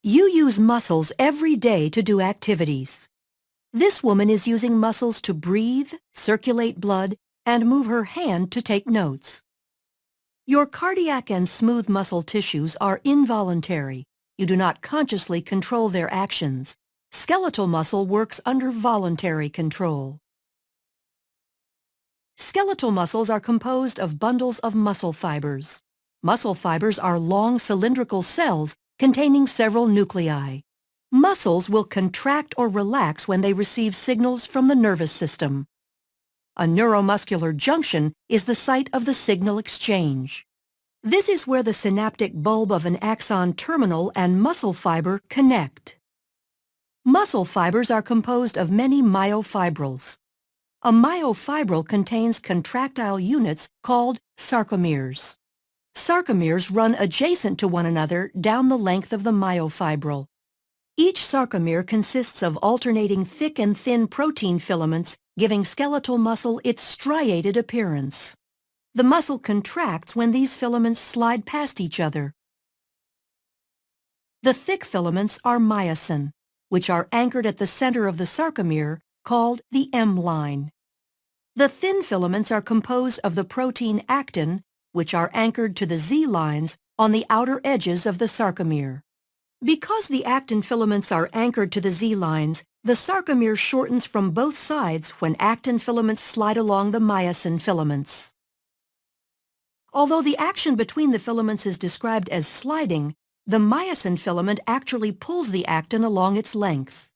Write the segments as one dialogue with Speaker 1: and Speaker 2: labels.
Speaker 1: You use muscles every day to do activities. This woman is using muscles to breathe, circulate blood, and move her hand to take notes. Your cardiac and smooth muscle tissues are involuntary. You do not consciously control their actions. Skeletal muscle works under voluntary control. Skeletal muscles are composed of bundles of muscle fibers. Muscle fibers are long cylindrical cells containing several nuclei. Muscles will contract or relax when they receive signals from the nervous system. A neuromuscular junction is the site of the signal exchange. This is where the synaptic bulb of an axon terminal and muscle fiber connect. Muscle fibers are composed of many myofibrils. A myofibril contains contractile units called sarcomeres. Sarcomeres run adjacent to one another down the length of the myofibril. Each sarcomere consists of alternating thick and thin protein filaments, giving skeletal muscle its striated appearance. The muscle contracts when these filaments slide past each other. The thick filaments are myosin, which are anchored at the center of the sarcomere, called the M-line. The thin filaments are composed of the protein actin, which are anchored to the Z-lines on the outer edges of the sarcomere. Because the actin filaments are anchored to the Z-lines, the sarcomere shortens from both sides when actin filaments slide along the myosin filaments. Although the action between the filaments is described as sliding, the myosin filament actually pulls the actin along its length.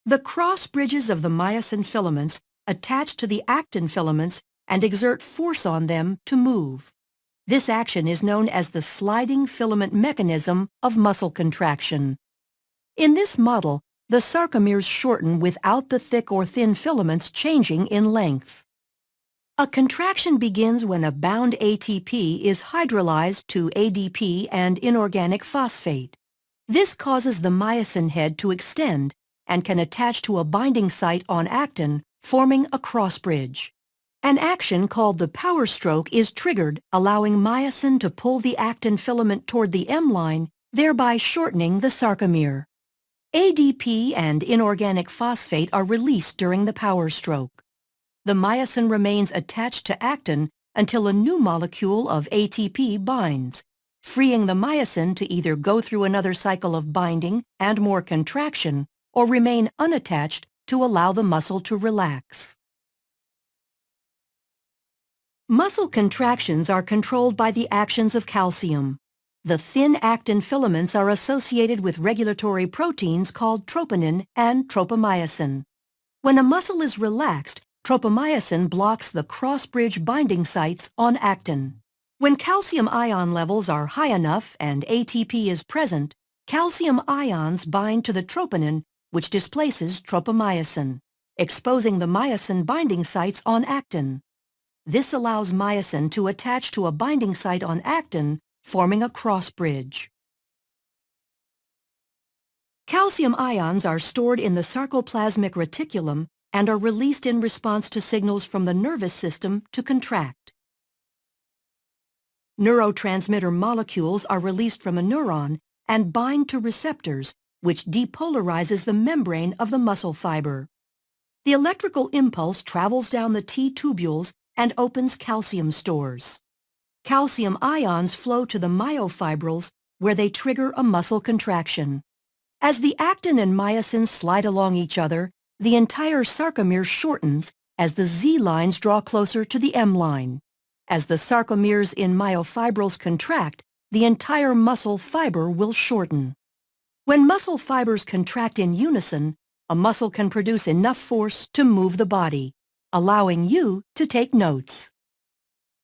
Speaker 1: The cross bridges of the myosin filaments attach to the actin filaments and exert force on them to move. This action is known as the sliding filament mechanism of muscle contraction. In this model, the sarcomeres shorten without the thick or thin filaments changing in length. A contraction begins when a bound ATP is hydrolyzed to ADP and inorganic phosphate. This causes the myosin head to extend and can attach to a binding site on actin, forming a cross bridge. An action called the power stroke is triggered, allowing myosin to pull the actin filament toward the M-line, thereby shortening the sarcomere. ADP and inorganic phosphate are released during the power stroke. The myosin remains attached to actin until a new molecule of ATP binds, freeing the myosin to either go through another cycle of binding and more contraction or remain unattached to allow the muscle to relax. Muscle contractions are controlled by the actions of calcium. The thin actin filaments are associated with regulatory proteins called troponin and tropomyosin. When a muscle is relaxed, tropomyosin blocks the cross-bridge binding sites on actin. When calcium ion levels are high enough and ATP is present, calcium ions bind to the troponin, which displaces tropomyosin, exposing the myosin binding sites on actin. This allows myosin to attach to a binding site on actin, forming a cross bridge. Calcium ions are stored in the sarcoplasmic reticulum and are released in response to signals from the nervous system to contract. Neurotransmitter molecules are released from a neuron and bind to receptors, which depolarizes the membrane of the muscle fiber. The electrical impulse travels down the T-tubules and opens calcium stores. Calcium ions flow to the myofibrils where they trigger a muscle contraction. As the actin and myosin slide along each other, the entire sarcomere shortens as the Z-lines draw closer to the M-line. As the sarcomeres in myofibrils contract, the entire muscle fiber will shorten. When muscle fibers contract in unison, a muscle can produce enough force to move the body, allowing you to take notes.